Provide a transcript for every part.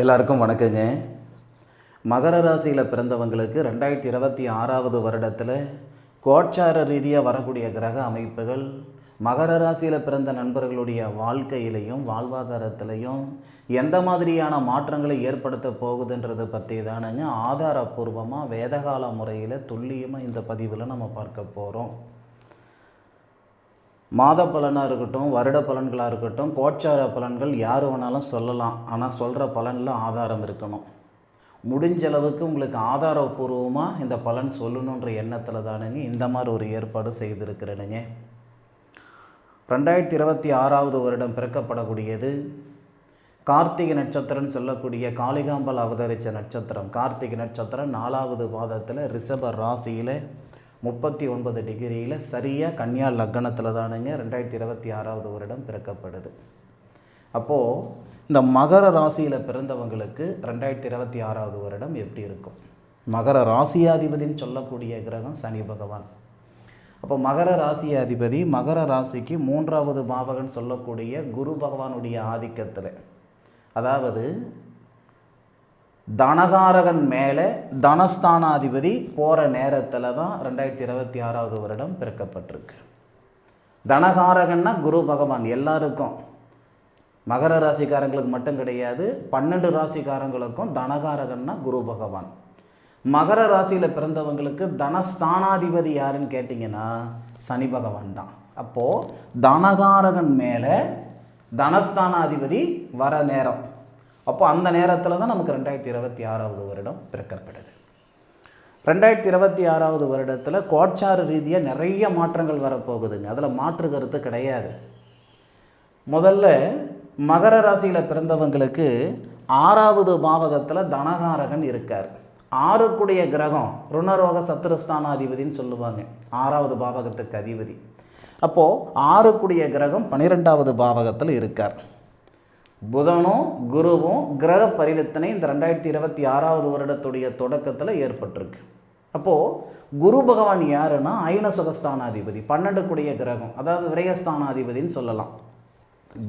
எல்லாருக்கும் வணக்கங்க. மகர ராசியில் பிறந்தவங்களுக்கு 2026 வருடத்தில் கோட்சார ரீதியாக வரக்கூடிய கிரக அமைப்புகள் மகர ராசியில் பிறந்த நண்பர்களுடைய வாழ்க்கையிலையும் வாழ்வாதாரத்திலையும் எந்த மாதிரியான மாற்றங்களை ஏற்படுத்த போகுதுன்றதை பற்றி தானுங்க ஆதாரபூர்வமாக வேதகால முறையில் துல்லியமாக இந்த பதிவில் நம்ம பார்க்க போகிறோம். மாத பலனாக இருக்கட்டும், வருட பலன்களாக இருக்கட்டும், கோட்சார பலன்கள் யார் வேணாலும் சொல்லலாம். ஆனால் சொல்கிற பலனில் ஆதாரம் இருக்கணும். முடிஞ்ச அளவுக்கு உங்களுக்கு ஆதாரபூர்வமாக இந்த பலன் சொல்லணுன்ற எண்ணத்தில் தானுங்க இந்த மாதிரி ஒரு ஏற்பாடு செய்திருக்கிறேனுங்க. 2026 வருடம் பிறக்கப்படக்கூடியது கார்த்திகை நட்சத்திரம்னு சொல்லக்கூடிய காளிகாம்பல் அவதரித்த நட்சத்திரம். கார்த்திகை நட்சத்திரம் 4வது பாதத்தில் ரிஷப ராசியில் 39 டிகிரியில் சரியாக கன்னியா லக்னத்தில் தானுங்க 2026 வருடம் பிறக்கப்படுது. அப்போது இந்த மகர ராசியில் பிறந்தவங்களுக்கு 2026 வருடம் எப்படி இருக்கும்? மகர ராசியாதிபதினு சொல்லக்கூடிய கிரகம் சனி பகவான். அப்போ மகர ராசியாதிபதி மகர ராசிக்கு 3வது பாவகன் சொல்லக்கூடிய குரு பகவானுடைய ஆதிக்கத்தில், அதாவது தனகாரகன் மேலே தனஸ்தானாதிபதி போகிற நேரத்தில் தான் 2026 வருடம் பிறக்கப்பட்டிருக்கு. தனகாரகன்னா குரு பகவான் எல்லாருக்கும், மகர ராசிக்காரங்களுக்கு மட்டும் கிடையாது, 12 ராசிக்காரங்களுக்கும் தனகாரகன்னா குரு பகவான். மகர ராசியில் பிறந்தவங்களுக்கு தனஸ்தானாதிபதி யாருன்னு கேட்டிங்கன்னா சனி பகவான் தான். அப்போது தனகாரகன் மேலே தனஸ்தானாதிபதி வர நேரம், அப்போ அந்த நேரத்தில் தான் நமக்கு 2026 வருடம் பிறக்கப்படுது. 2026 வருடத்தில் கோட்சார ரீதியாக நிறைய மாற்றங்கள் வரப்போகுதுங்க. அதில் மாற்று கருத்து கிடையாது. முதல்ல மகர ராசியில் பிறந்தவங்களுக்கு 6வது பாவகத்தில் தனகாரகன் இருக்கார். 6க்குடைய கிரகம் ருணரோக சத்துருஸ்தானாதிபதினு சொல்லுவாங்க, 6வது பாவகத்துக்கு அதிபதி. அப்போது 6க்குடைய கிரகம் 12வது பாவகத்தில் இருக்கார். புதனும் குருவும் கிரக பரிவர்த்தனை இந்த 2026 வருடத்துடைய தொடக்கத்தில் ஏற்பட்டிருக்கு. அப்போது குரு பகவான் யாருன்னா அயன சுகஸ்தானாதிபதி, 12க்குடைய கிரகம், அதாவது விரயஸ்தானாதிபதினு சொல்லலாம்.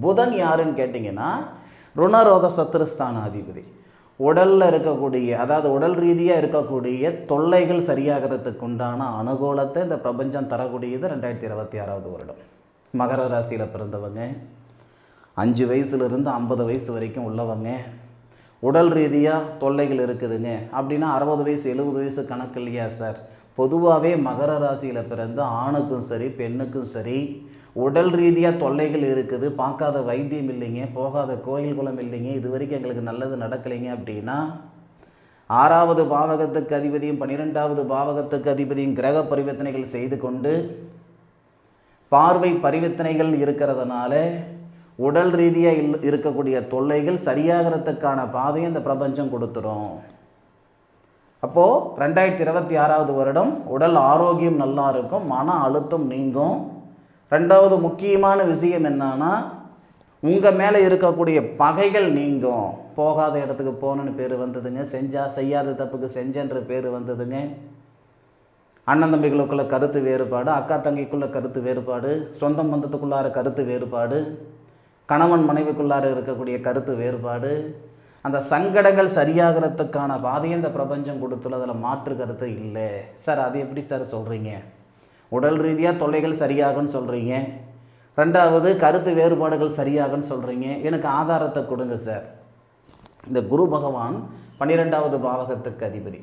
புதன் யாருன்னு கேட்டிங்கன்னா ருணரோக சத்துருஸ்தானாதிபதி. உடலில் இருக்கக்கூடிய, அதாவது உடல் ரீதியாக இருக்கக்கூடிய தொல்லைகள் சரியாகிறதுக்கு உண்டான அனுகூலத்தை இந்த பிரபஞ்சம் தரக்கூடியது 2026 வருடம். மகர ராசியில் பிறந்தவங்க 5 வயசுலேருந்து 50 வயசு வரைக்கும் உள்ளவங்க, உடல் ரீதியாக தொல்லைகள் இருக்குதுங்க அப்படின்னா 60 வயசு 70 வயசு கணக்கு இல்லையா சார்? பொதுவாகவே மகர ராசியில் பிறந்த ஆணுக்கும் சரி பெண்ணுக்கும் சரி உடல் ரீதியாக தொல்லைகள் இருக்குது, பார்க்காத வைத்தியம் இல்லைங்க, போகாத கோயில் குளம் இல்லைங்க, இது வரைக்கும் எங்களுக்கு நல்லது நடக்கலைங்க அப்படின்னா 6வது பாவகத்துக்கு அதிபதியும் 12வது பாவகத்துக்கு அதிபதியும் கிரக பரிவர்த்தனைகள் செய்து கொண்டு பார்வை பரிவர்த்தனைகள் இருக்கிறதுனால உடல் ரீதியாக இருக்கக்கூடிய தொல்லைகள் சரியாகிறதுக்கான பாதையை இந்த பிரபஞ்சம் கொடுத்துரும். அப்போது 2026 வருடம் உடல் ஆரோக்கியம் நல்லா இருக்கும், மன அழுத்தம் நீங்கும். 2வது முக்கியமான விஷயம் என்னன்னா உங்கள் மேலே இருக்கக்கூடிய பகைகள் நீங்கும். போகாத இடத்துக்கு போகணுன்னு பேர் வந்ததுங்க, செய்யாத தப்புக்கு செஞ்சன்ற பேர் வந்ததுங்க. அண்ணன் தம்பிகளுக்குள்ள கருத்து வேறுபாடு, அக்கா தங்கிக்குள்ள கருத்து வேறுபாடு, சொந்த பந்தத்துக்குள்ளார கருத்து வேறுபாடு, கணவன் மனைவிக்குள்ளார இருக்கக்கூடிய கருத்து வேறுபாடு, அந்த சங்கடங்கள் சரியாகிறதுக்கான பாதையை இந்த பிரபஞ்சம் கொடுத்துள்ள, அதில் மாற்று கருத்து இல்லை. சார் அது எப்படி சார் சொல்கிறீங்க? உடல் ரீதியாக தொல்லைகள் சரியாகும்னு சொல்கிறீங்க, 2வது கருத்து வேறுபாடுகள் சரியாகும்னு சொல்கிறீங்க, எனக்கு ஆதாரத்தை கொடுங்க சார். இந்த குரு பகவான் 12வது பாவகத்துக்கு அதிபதி.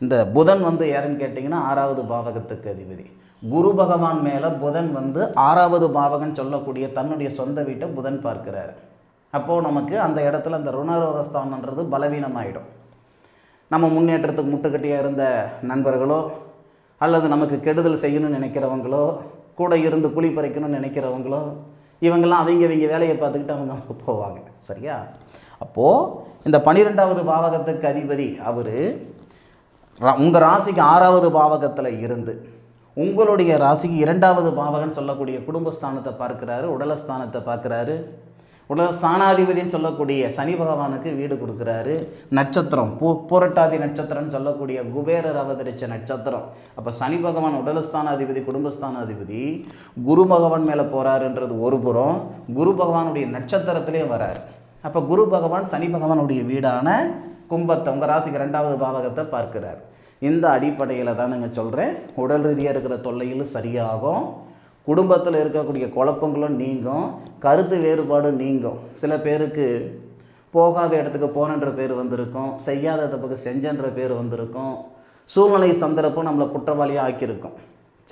இந்த புதன் யாருன்னு கேட்டிங்கன்னா 6வது பாவகத்துக்கு அதிபதி. குரு பகவான் மேலே புதன் 6வது பாவகன் சொல்லக்கூடிய தன்னுடைய சொந்த வீட்டை புதன் பார்க்கிறார். அப்போது நமக்கு அந்த இடத்துல அந்த ருணரோகஸ்தானன்றது பலவீனமாயிடும். நம்ம முன்னேற்றத்துக்கு முட்டுக்கட்டியாக இருந்த நண்பர்களோ அல்லது நமக்கு கெடுதல் செய்யணும்னு நினைக்கிறவங்களோ, கூட இருந்து குழி பறிக்கணும்னு நினைக்கிறவங்களோ, இவங்கெல்லாம் அவங்க வேலையை பார்த்துக்கிட்டு அவங்க போவாங்க. சரியா? அப்போது இந்த 12வது பாவகத்துக்கு அதிபதி அவர் உங்கள் ராசிக்கு 6வது பாவகத்தில் இருந்து உங்களுடைய ராசிக்கு 2வது பாவகன் சொல்லக்கூடிய குடும்பஸ்தானத்தை பார்க்குறாரு, உடலஸ்தானத்தை பார்க்குறாரு. உடலஸ்தானாதிபதினு சொல்லக்கூடிய சனி பகவானுக்கு வீடு கொடுக்குறாரு. நட்சத்திரம் புரட்டாதி நட்சத்திரம்னு சொல்லக்கூடிய குபேரர் அவதரித்த நட்சத்திரம். அப்போ சனி பகவான் உடலஸ்தானாதிபதி குடும்பஸ்தானாதிபதி குரு பகவான் மேலே போகிறாருன்றது ஒரு புறம், குரு பகவானுடைய நட்சத்திரத்திலே வராரு. அப்போ குரு பகவான் சனி பகவானுடைய வீடான கும்பத்தை, உங்கள் ராசிக்கு 2வது பாவகத்தை பார்க்கிறார். இந்த அடிப்படையில் தான் நீங்கள் சொல்கிறேன், உடல் ரீதியாக இருக்கிற தொல்லைகளும் சரியாகும், குடும்பத்தில் இருக்கக்கூடிய குழப்பங்களும் நீங்கும், கருத்து வேறுபாடு நீங்கும். சில பேருக்கு போகாத இடத்துக்கு போனன்ற பேர் வந்திருக்கும், செய்யாத தப்புக்கு செஞ்சன்ற பேர் வந்திருக்கும், சூழ்நிலை சந்தர்ப்பம் நம்மளை குற்றவாளியாக ஆக்கியிருக்கும்.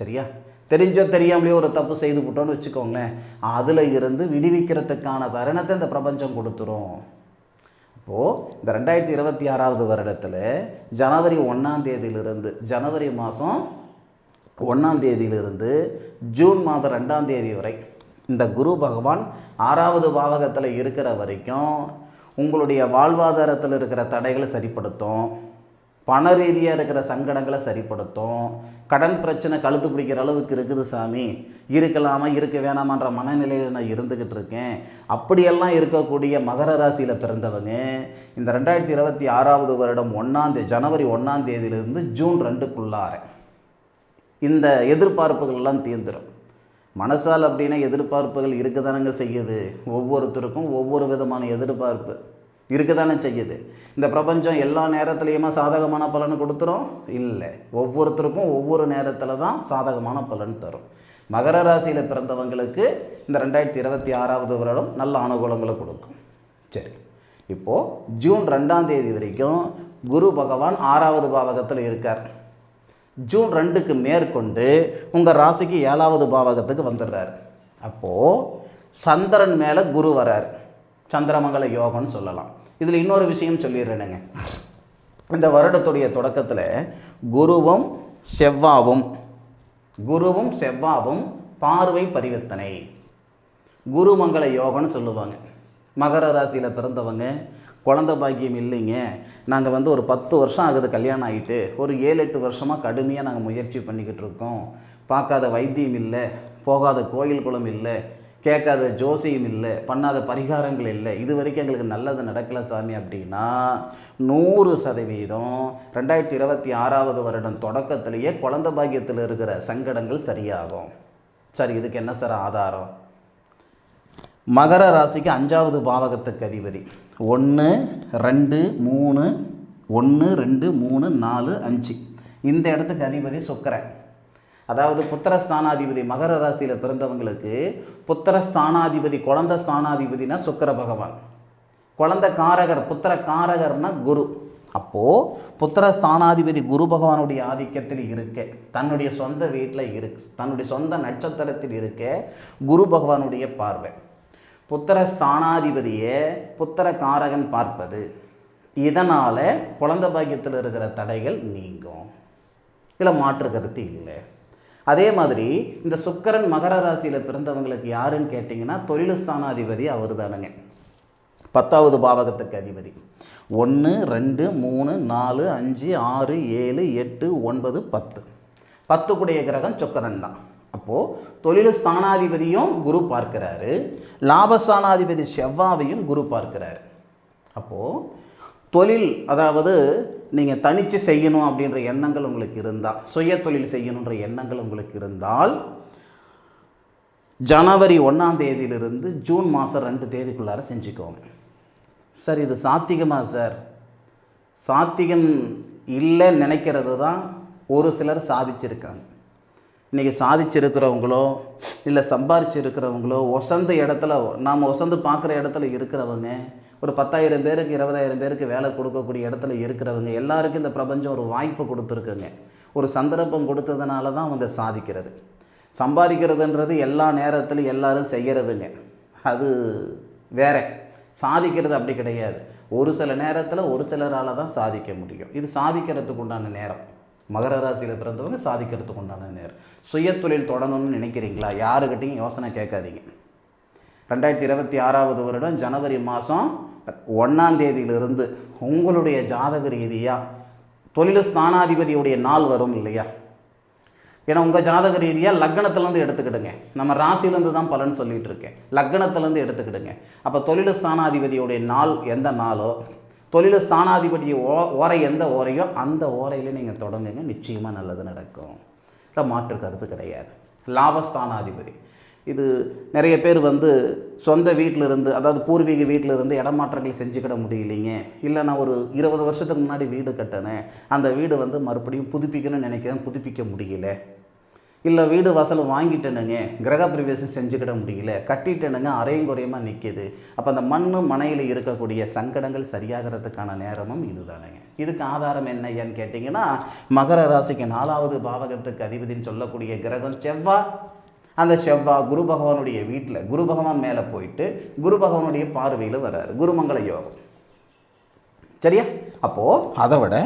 சரியா? தெரிஞ்சோ தெரியாமலேயோ ஒரு தப்பு செய்து விட்டோன்னு வச்சுக்கோங்களேன், அதில் இருந்து விடுவிக்கிறதுக்கான தருணத்தை இந்த பிரபஞ்சம் கொடுத்துரும். இப்போது இந்த 2026வது வருடத்தில் ஜனவரி 1ஆம் தேதியிலிருந்து, ஜனவரி மாதம் 1ஆம் தேதியிலிருந்து ஜூன் மாதம் 2ஆம் தேதி வரை இந்த குரு பகவான் 6வது பாவகத்தில் இருக்கிற வரைக்கும் உங்களுடைய வாழ்வாதாரத்தில் இருக்கிற தடைகளை சரிப்படுத்தும், பண ரீதியாக இருக்கிற சங்கடங்களை சரிப்படுத்தும். கடன் பிரச்சனை கழுத்து பிடிக்கிற அளவுக்கு இருக்குது சாமி, இருக்கலாமா இருக்க வேணாமான்ற மனநிலையில் நான் இருந்துக்கிட்டு இருக்கேன், அப்படியெல்லாம் இருக்கக்கூடிய மகர ராசியில் பிறந்தவங்க இந்த 2026வது வருடம் ஜனவரி 1ஆம் தேதியிலிருந்து ஜூன் 2க்குள்ளார இந்த எதிர்பார்ப்புகள் எல்லாம் தீர்ந்துடும். மனசால் அப்படின்னா எதிர்பார்ப்புகள் இருக்கதானங்க செய்யுது, ஒவ்வொருத்தருக்கும் ஒவ்வொரு விதமான எதிர்பார்ப்பு இருக்கதானே செய்யுது. இந்த பிரபஞ்சம் எல்லா நேரத்துலேயுமா சாதகமான பலன் கொடுத்துரும்? இல்லை, ஒவ்வொருத்தருக்கும் ஒவ்வொரு நேரத்தில் தான் சாதகமான பலன் தரும். மகர ராசியில் பிறந்தவங்களுக்கு இந்த 2026வது வருடம் நல்ல அனுகூலங்களை கொடுக்கும். சரி, இப்போது ஜூன் 2ஆம் தேதி வரைக்கும் குரு பகவான் 6வது பாவகத்தில் இருக்கார். ஜூன் 2க்கு மேற்கொண்டு உங்கள் ராசிக்கு 7வது பாவகத்துக்கு வந்துடுறார். அப்போது சந்திரன் மேலே குரு வரார், சந்திரமங்கல யோகம்னு சொல்லலாம். இதில் இன்னொரு விஷயம் சொல்லிடுறேனுங்க, இந்த வருடத்துடைய தொடக்கத்தில் குருவும் செவ்வாவும் பார்வை பரிவர்த்தனை, குருமங்கல யோகம்னு சொல்லுவாங்க. மகர ராசியில் பிறந்தவங்க குழந்தை பாக்கியம் இல்லைங்க, நாங்கள் ஒரு 10 வருஷம் ஆகுது கல்யாணம் ஆகிட்டு, ஒரு 7-8 வருஷமாக கடுமையாக நாங்கள் முயற்சி பண்ணிக்கிட்டு இருக்கோம், பார்க்காத வைத்தியம் இல்லை, போகாத கோயில் குளம் இல்லை, கேட்காத ஜோசியம் இல்லை, பண்ணாத பரிகாரங்கள் இல்லை, இது வரைக்கும் எங்களுக்கு நல்லது நடக்கலை சாமி அப்படின்னா 100% 2026வது வருடம் தொடக்கத்திலேயே குழந்தை பாக்கியத்தில் இருக்கிற சங்கடங்கள் சரியாகும். சரி, இதுக்கு என்ன சார் ஆதாரம்? மகர ராசிக்கு 5வது பாவகத்துக்கு அதிபதி 1 2 3 1 2 3 4 5 இந்த இடத்துக்கு அதிபதி சுக்கிரன். அதாவது புத்திரஸ்தானாதிபதி மகர ராசியில் பிறந்தவங்களுக்கு புத்திரஸ்தானாதிபதி, குழந்தை ஸ்தானாதிபதினா சுக்கிர பகவான், குழந்தை காரகர் புத்திர காரகர்னா குரு. அப்போது புத்திரஸ்தானாதிபதி குரு பகவானுடைய ஆதிக்கத்தில் இருக்க, தன்னுடைய சொந்த வீட்டில் தன்னுடைய சொந்த நட்சத்திரத்தில் இருக்க குரு பகவானுடைய பார்வை, புத்திரஸ்தானாதிபதியை புத்திர காரகன் பார்ப்பது, இதனால் குழந்தை பாக்கியத்தில் இருக்கிற தடைகள் நீங்கும். இதில் மாற்று கருத்து இல்லை. அதே மாதிரி இந்த சுக்கிரன் மகர ராசியில் பிறந்தவங்களுக்கு யாருன்னு கேட்டிங்கன்னா தொழில் ஸ்தானாதிபதி அவர் தானுங்க, 10வது பாவகத்துக்கு அதிபதி. 1 2 3 4 5 6 7 8 9 10 10 கிரகம் சுக்கிரன் தான். அப்போது தொழில் ஸ்தானாதிபதியும் குரு பார்க்கிறாரு, லாபஸ்தானாதிபதி செவ்வாவையும் குரு பார்க்கிறாரு. அப்போது தொழில், அதாவது நீங்கள் தனித்து செய்யணும் அப்படின்ற எண்ணங்கள் உங்களுக்கு இருந்தால், சுய தொழில் செய்யணுன்ற எண்ணங்கள் உங்களுக்கு இருந்தால் ஜனவரி 1ஆம் தேதியிலிருந்து ஜூன் மாதம் 2 தேதிக்குள்ளார செஞ்சுக்கோங்க. சார் இது சாத்திகமா சார்? சாத்திகம் இல்லைன்னு நினைக்கிறது தான் ஒரு சிலர் சாதிச்சிருக்காங்க. இன்றைக்கி சாதிச்சிருக்கிறவங்களோ இல்லை சம்பாரிச்சிருக்கிறவங்களோ ஒசந்த இடத்துல, நாம் ஒசந்து பார்க்குற இடத்துல இருக்கிறவங்க, ஒரு 10,000 பேருக்கு 20,000 பேருக்கு வேலை கொடுக்கக்கூடிய இடத்துல இருக்கிறவங்க எல்லாருக்கும் இந்த பிரபஞ்சம் ஒரு வாய்ப்பு கொடுத்துருக்குங்க, ஒரு சந்தர்ப்பம் கொடுத்ததுனால தான் அவங்க சாதிக்கிறது. சம்பாதிக்கிறதுன்றது எல்லா நேரத்திலும் எல்லாரும் செய்கிறதுங்க, அது வேற. சாதிக்கிறது அப்படி கிடையாது, ஒரு சில நேரத்தில் ஒரு சிலரால் தான் சாதிக்க முடியும். இது சாதிக்கிறதுக்கு உண்டான நேரம். மகர ராசியில் பிறந்தவங்க சாதிக்கிறதுக்கு உண்டான நேரம். சுய தொழில் தொடங்கணும்னு நினைக்கிறீங்களா? யாருக்கிட்டையும் யோசனை கேட்காதீங்க. 2026வது வருடம் ஜனவரி மாதம் 1ஆம் தேதியிலிருந்து உங்களுடைய ஜாதக ரீதியாக தொழில் ஸ்தானாதிபதியுடைய நாள் வரும் இல்லையா? ஏன்னா உங்கள் ஜாதக ரீதியாக லக்னத்துலேருந்து எடுத்துக்கிடுங்க, நம்ம ராசிலேருந்து தான் பலன் சொல்லிகிட்டு இருக்கேன், லக்னத்துலேருந்து எடுத்துக்கிடுங்க. அப்போ தொழில் ஸ்தானாதிபதியுடைய நாள் எந்த நாளோ, தொழில் ஸ்தானாதிபதி ஓரை எந்த ஓரையோ அந்த ஓரையில் நீங்கள் தொடங்குங்க, நிச்சயமாக நல்லது நடக்கும். இல்லை மாற்று கருத்து கிடையாது. லாபஸ்தானாதிபதி இது நிறைய பேர் சொந்த வீட்டில் இருந்து, அதாவது பூர்வீக வீட்டில் இருந்து இடமாற்றங்கள் செஞ்சுக்கிட முடியலைங்க, இல்லை நான் ஒரு 20 வருஷத்துக்கு முன்னாடி வீடு கட்டினேன், அந்த வீடு மறுபடியும் புதுப்பிக்கணும்னு நினைக்கிறேன், புதுப்பிக்க முடியல, இல்லை வீடு வாசல் வாங்கிட்டேனுங்க கிரகப்பிரவேசம் செஞ்சுக்கிட முடியல, கட்டிட்டேனுங்க அரையும் குறையமாக நிற்கிது. அப்போ அந்த மனையில் இருக்கக்கூடிய சங்கடங்கள் சரியாகிறதுக்கான நேரமும் இதுதானுங்க. இதுக்கு ஆதாரம் என்னன்னு கேட்டிங்கன்னா, மகர ராசிக்கு 4வது பாவகத்துக்கு அதிபதினு சொல்லக்கூடிய கிரகம் செவ்வாய். அந்த செவ்வாய் குரு பகவானுடைய வீட்டில், குரு பகவான் மேலே போயிட்டு குரு பகவானுடைய பார்வையில் வர்றாரு, குருமங்கள யோகம். சரியா? அப்போது அதை விட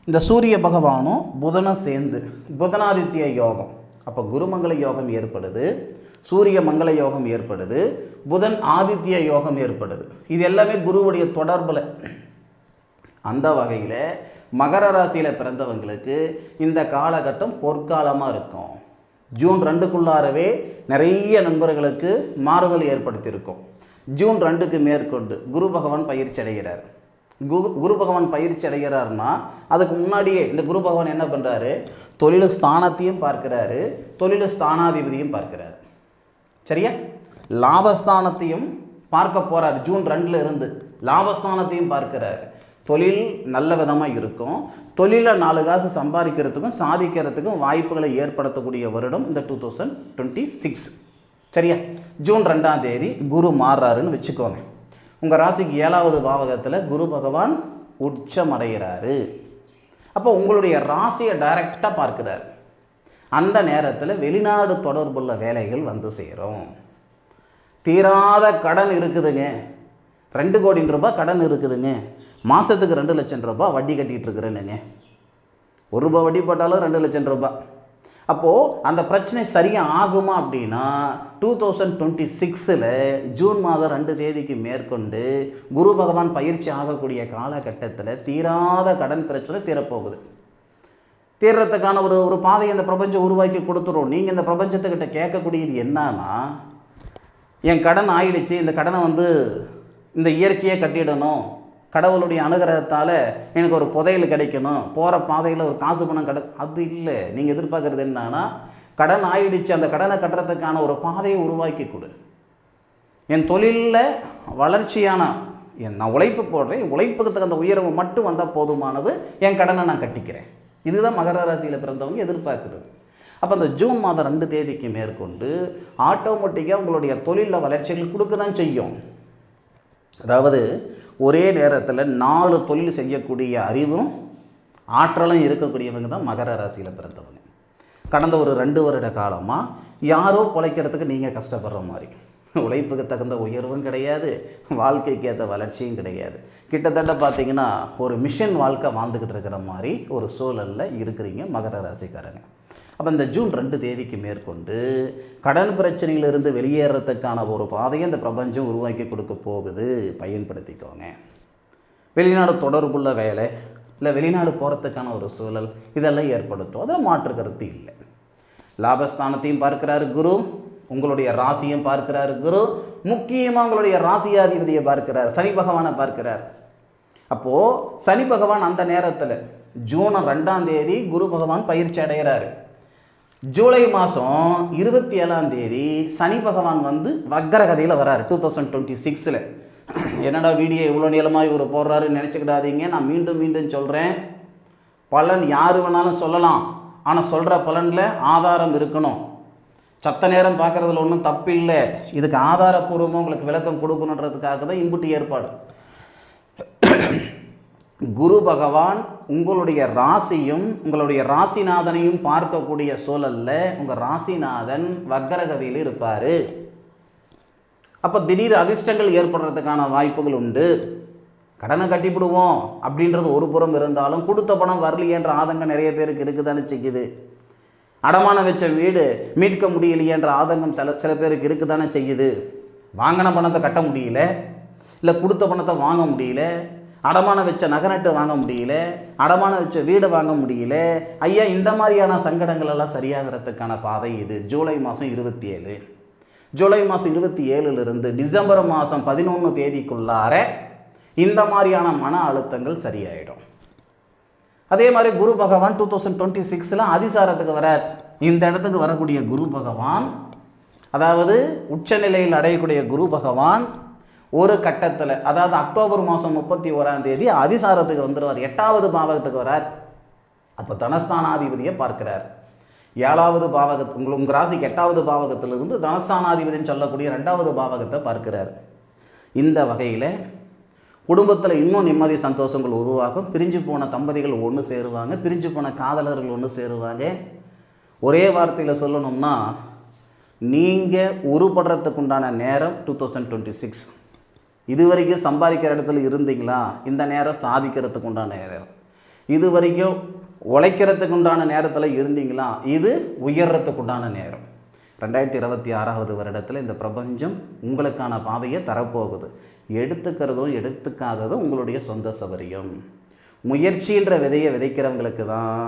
இந்த சூரிய பகவானும் புதனும் சேர்ந்து புதனாதித்ய யோகம். அப்போ குருமங்கள யோகம் ஏற்படுது, சூரிய மங்கள யோகம் ஏற்படுது, புதன் ஆதித்ய யோகம் ஏற்படுது. இது எல்லாமே குருவுடைய தொடர்பில். அந்த வகையில் மகர ராசியில் பிறந்தவங்களுக்கு இந்த காலகட்டம் பொற்காலமாக இருக்கும். ஜூன் 2க்குள்ளாரவே நிறைய நண்பர்களுக்கு மாறுதல் ஏற்படுத்தியிருக்கும். ஜூன் 2க்கு மேற்கொண்டு குரு பகவான் பயிற்சி அடைகிறார். குரு பகவான் பயிற்சி அடைகிறார்னா அதுக்கு முன்னாடியே இந்த குரு பகவான் என்ன பண்ணுறாரு, தொழில் ஸ்தானத்தையும் பார்க்கிறாரு, தொழில் ஸ்தானாதிபதியும் பார்க்கிறார். சரியா? லாபஸ்தானத்தையும் பார்க்க போகிறார். ஜூன் 2ல் இருந்து லாபஸ்தானத்தையும் பார்க்கிறார். தொழில் நல்ல விதமாக இருக்கும். தொழிலில் 4 காசு சம்பாதிக்கிறதுக்கும் சாதிக்கிறதுக்கும் வாய்ப்புகளை ஏற்படுத்தக்கூடிய வருடம் இந்த 2026. சரியா? ஜூன் 2ஆம் தேதி குரு மாறுறாருன்னு வச்சுக்கோங்க. உங்கள் ராசிக்கு 7வது பாவகத்தில் குரு பகவான் உச்சம் அடைகிறாரு. அப்போ உங்களுடைய ராசியை டைரெக்டாக பார்க்குறாரு. அந்த நேரத்தில் வெளிநாடு தொடர்புள்ள வேலைகள் சேரும். தீராத கடன் இருக்குதுங்க, 2 கோடி ரூபாய் கடன் இருக்குதுங்க, மாதத்துக்கு 2 லட்சம் ரூபாய் வட்டி கட்டிகிட்டு இருக்கிறேன்னுங்க. 1 ரூபாய் வட்டி போட்டாலும் 2 லட்சம் ரூபாய். அப்போது அந்த பிரச்சனை சரியாக ஆகுமா அப்படின்னா 2026ல் ஜூன் மாதம் 2 தேதிக்கு மேற்கொண்டு குரு பகவான் பயிற்சி ஆகக்கூடிய காலகட்டத்தில் தீராத கடன் பிரச்சனை தீரப்போகுது. தீர்றதுக்கான ஒரு பாதையை இந்த பிரபஞ்சம் உருவாக்கி கொடுத்துரும். நீங்கள் இந்த பிரபஞ்சத்துக்கிட்ட கேட்கக்கூடியது என்னன்னா, என் கடன் ஆயிடுச்சு, இந்த கடனை இந்த இயற்கையை கட்டிடணும், கடவுளுடைய அனுகிரகத்தால் எனக்கு ஒரு புதையல் கிடைக்கணும், போகிற பாதையில் ஒரு காசு பணம் அது இல்லை. நீங்கள் எதிர்பார்க்குறது என்னன்னா, கடன் ஆயிடுச்சு, அந்த கடனை கட்டுறதுக்கான ஒரு பாதையை உருவாக்கி கொடு. என் தொழிலில் வளர்ச்சியான நான் உழைப்பு போடுறேன், உழைப்புக்கு தகுந்த உயர்வு மட்டும் வந்தால் போதுமானது, என் கடனை நான் கட்டிக்கிறேன். இதுதான் மகர ராசியில் பிறந்தவங்க எதிர்பார்க்குறது. அப்போ அந்த ஜூன் மாதம் 2 தேதிக்கு மேற்கொண்டு ஆட்டோமேட்டிக்காக உங்களுடைய தொழிலில் வளர்ச்சிகள் கொடுக்க தான் செய்யும். அதாவது ஒரே நேரத்தில் 4 தொழில் செய்யக்கூடிய அறிவும் ஆற்றலும் இருக்கக்கூடியவங்க தான் மகர ராசியில் பிறந்தவங்க. கடந்த ஒரு 2 வருட காலமாக யாரோ பிழைக்கிறதுக்கு நீங்கள் கஷ்டப்படுற மாதிரி, உழைப்புக்கு தகுந்த உயர்வும் கிடையாது, வாழ்க்கைக்கு ஏற்ற வளர்ச்சியும் கிடையாது. கிட்டத்தட்ட பார்த்திங்கன்னா ஒரு மிஷன் வாழ்க்கை வாழ்ந்துக்கிட்டு இருக்கிற மாதிரி ஒரு சூழலில் இருக்கிறீங்க மகர ராசிக்காரங்க. அப்போ இந்த ஜூன் 2 தேதிக்கு மேற்கொண்டு கடன் பிரச்சனையிலிருந்து வெளியேறதுக்கான ஒரு பாதையை இந்த பிரபஞ்சம் உருவாக்கி கொடுக்க போகுது. பயன்படுத்திக்கோங்க. வெளிநாடு தொடர்புள்ள வேலை, இல்லை வெளிநாடு போகிறதுக்கான ஒரு சூழல், இதெல்லாம் ஏற்படுத்தும். அதில் மாற்று கருத்து இல்லை. லாபஸ்தானத்தையும் பார்க்கிறாரு குரு, உங்களுடைய ராசியும் பார்க்கிறாரு குரு, முக்கியமாக உங்களுடைய ராசியாதிபதியை பார்க்கிறார், சனி பகவானை பார்க்கிறார். அப்போது சனி பகவான் அந்த நேரத்தில் ஜூன் 2ஆம் தேதி குரு பகவான் பயிற்சி அடைகிறாரு. ஜூலை மாதம் 27ஆம் தேதி சனி பகவான் வக்கரகதியில் வராரு 2026ல். என்னடா வீடியோ இவ்வளோ நீளமாக இவர் போடுறாருன்னு நினச்சிக்கிடாதீங்க. நான் மீண்டும் மீண்டும் சொல்கிறேன், பலன் யார் வேணாலும் சொல்லலாம், ஆனால் சொல்கிற பலனில் ஆதாரம் இருக்கணும். சத்த நேரம் பார்க்குறதுல ஒன்றும் தப்பு இல்லை. இதுக்கு ஆதாரப்பூர்வமாக உங்களுக்கு விளக்கம் கொடுக்கணுன்றதுக்காக தான் இம்புட்டு ஏற்பாடு. குரு பகவான் உங்களுடைய ராசியும் உங்களுடைய ராசிநாதனையும் பார்க்கக்கூடிய சூழலில் உங்கள் ராசிநாதன் வக்கரகதியில் இருப்பார். அப்போ திடீர் அதிர்ஷ்டங்கள் ஏற்படுறதுக்கான வாய்ப்புகள் உண்டு. கடனை கட்டிவிடுவோம் அப்படின்றது ஒரு புறம் இருந்தாலும் கொடுத்த பணம் வரலையேன்ற ஆதங்கம் நிறைய பேருக்கு இருக்குதானே செய்யுது. அடமானம் வச்ச வீடு மீட்க முடியலையேன்ற ஆதங்கம் சில பேருக்கு இருக்குதானே செய்யுது. வாங்கின பணத்தை கட்ட முடியல, இல்லை கொடுத்த பணத்தை வாங்க முடியல, அடமானம் வச்ச நகை வாங்க முடியல, அடமானம் வச்ச வீடு வாங்க முடியல. ஐயா, இந்த மாதிரியான சங்கடங்கள் எல்லாம் சரியாகிறதுக்கான பாதை இது. ஜூலை மாதம் 27, ஜூலை மாதம் 27லிருந்து டிசம்பர் மாதம் 11 தேதிக்குள்ளார இந்த மாதிரியான மன அழுத்தங்கள் சரியாயிடும். அதே மாதிரி குரு பகவான் 2026ல் அதிசாரத்துக்கு வரார். இந்த இடத்துக்கு வரக்கூடிய குரு பகவான் அதாவது உச்சநிலையில் அடையக்கூடிய குரு பகவான் ஒரு கட்டத்தில், அதாவது அக்டோபர் மாதம் 31 அதிசாரத்துக்கு வந்துடுவார், 8வது பாவகத்துக்கு வரார். அப்போ தனஸ்தானாதிபதியை பார்க்கிறார். 7வது பாவகத்து உங்கள் ராசிக்கு 8வது பாவகத்திலிருந்து தனஸ்தானாதிபதினு சொல்லக்கூடிய 2வது பாவகத்தை பார்க்கிறார். இந்த வகையில் குடும்பத்தில் இன்னும் நிம்மதி சந்தோஷங்கள் உருவாகும். பிரிஞ்சு போன தம்பதிகள் ஒன்று சேருவாங்க, பிரிஞ்சு போன காதலர்கள் ஒன்று சேருவாங்க. ஒரே வார்த்தையில் சொல்லணும்னா, நீங்கள் உருப்படுறதுக்கு உண்டான நேரம் 2026. இது வரைக்கும் சம்பாதிக்கிற இடத்துல இருந்தீங்களா, இந்த நேரம் சாதிக்கிறதுக்கு உண்டான நேரம். இது வரைக்கும் உழைக்கிறதுக்கு உண்டான நேரத்தில் இருந்தீங்களா, இது உயர்றதுக்கு உண்டான நேரம். 2026வது வருடத்தில் இந்த பிரபஞ்சம் உங்களுக்கான பாதையை தரப்போகுது. எடுத்துக்கிறதும் எடுத்துக்காததும் உங்களுடைய சொந்த சௌகரியம். முயற்சின்ற விதையை விதைக்கிறவங்களுக்கு தான்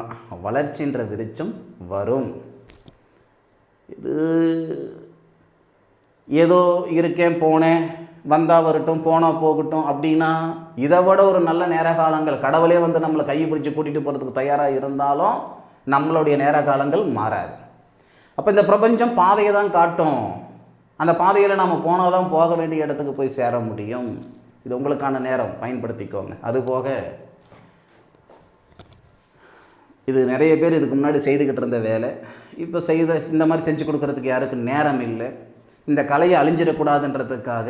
வளர்ச்சின்ற விருட்சம் வரும். இது ஏதோ இருக்கேன் போனேன் வந்தால் வரட்டும் போனால் போகட்டும் அப்படின்னா, இதை விட ஒரு நல்ல நேர காலங்கள் கடவுளே வந்து நம்மளை கையை பிடிச்சி கூட்டிகிட்டு போகிறதுக்கு தயாராக இருந்தாலும் நம்மளுடைய நேர காலங்கள் மாறாது. அப்போ இந்த பிரபஞ்சம் பாதையை தான் காட்டும். அந்த பாதையில் நம்ம போனால் தான் போக வேண்டிய இடத்துக்கு போய் சேர முடியும். இது உங்களுக்கான நேரம், பயன்படுத்திக்கோங்க. அதுபோக இது நிறைய பேர் இதுக்கு முன்னாடி செய்துக்கிட்டு இருந்த வேலை, இப்போ இந்த மாதிரி செஞ்சு கொடுக்கறதுக்கு யாருக்கு நேரம் இல்லை. இந்த கலையை அழிஞ்சிடக்கூடாதுன்றதுக்காக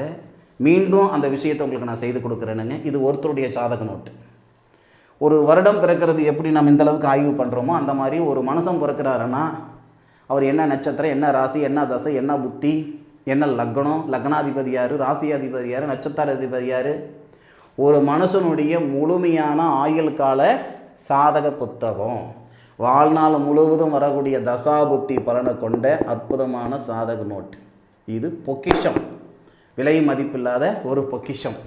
மீண்டும் அந்த விஷயத்தை உங்களுக்கு நான் செய்து கொடுக்குறேனுங்க. இது ஒருத்தருடைய சாதக நோட்டு. ஒரு வருடம் பிறக்கிறது எப்படி நம்ம இந்தளவுக்கு ஆய்வு பண்ணுறோமோ, அந்த மாதிரி ஒரு மனுஷன் பிறக்கிறாருன்னா அவர் என்ன நட்சத்திரம், என்ன ராசி, என்ன தசை, என்ன புத்தி, என்ன லக்னம், லக்னாதிபதி யார், ராசி அதிபதி யார், நட்சத்திர அதிபதி யார், ஒரு மனுஷனுடைய முழுமையான ஆயுள் கால சாதக புத்தகம், வாழ்நாள் முழுவதும் வரக்கூடிய தசா புத்தி பலனை கொண்ட அற்புதமான சாதக நோட்டு. இது பொக்கிஷம், விலை மதிப்பில்லாத ஒரு பொக்கிஷம்.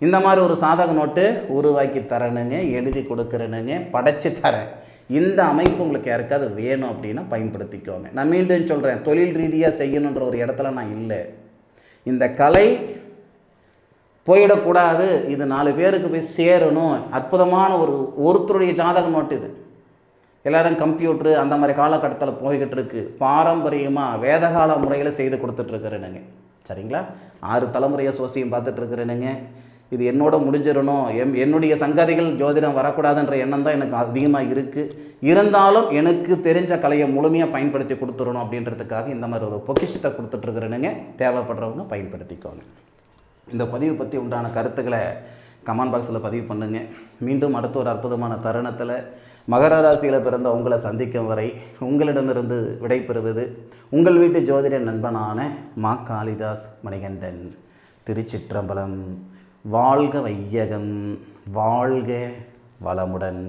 இந்த மாதிரி ஒரு சாதக நோட்டு உருவாக்கி தரணுங்க, எழுதி கொடுக்குறேனுங்க, படைச்சி தரேன். இந்த அமைப்பு உங்களுக்கு யாருக்காவது வேணும் அப்படின்னா பயன்படுத்திக்கோங்க. நான் மீண்டும் சொல்கிறேன், தொழில் ரீதியாக செய்யணுன்ற ஒரு இடத்துல நான் இல்லை. இந்த கலை போயிடக்கூடாது, இது 4 பேருக்கு போய் சேரணும். அற்புதமான ஒருத்தருடைய ஜாதக நோட்டு இது. எல்லோரும் கம்ப்யூட்ரு அந்த மாதிரி காலகட்டத்தில் போய்கிட்டு இருக்கு. பாரம்பரியமாக வேதகால முறையில் செய்து கொடுத்துட்ருக்குறேனுங்க. சரிங்களா? 6 தலைமுறையை சோசியம் பார்த்துட்ருக்குறேனுங்க. இது என்னோட முடிஞ்சிடணும், என்னுடைய சங்கதிகள் ஜோதிடம் வரக்கூடாதுன்ற எண்ணம் தான் எனக்கு அதிகமாக இருக்குது. இருந்தாலும் எனக்கு தெரிஞ்ச கலையை முழுமையாக பயன்படுத்தி கொடுத்துடணும் அப்படின்றதுக்காக இந்த மாதிரி ஒரு பொக்கிஷத்தை கொடுத்துட்ருக்குறேனுங்க. தேவைப்படுறவங்க பயன்படுத்திக்கோங்க. இந்த பதிவு பற்றி உண்டான கருத்துக்களை கமெண்ட் பாக்ஸில் பதிவு பண்ணுங்கள். மீண்டும் அடுத்த ஒரு அற்புதமான தருணத்தில் மகர ராசியில் பிறந்த உங்களை சந்திக்கும் வரை உங்களிடமிருந்து விடைபெறுவது உங்கள் வீட்டு ஜோதிட நண்பனான மா. காளிதாஸ் மணிகண்டன். திருச்சிற்றம்பலம். வாழ்க வையகம், வாழ்க வளமுடன்.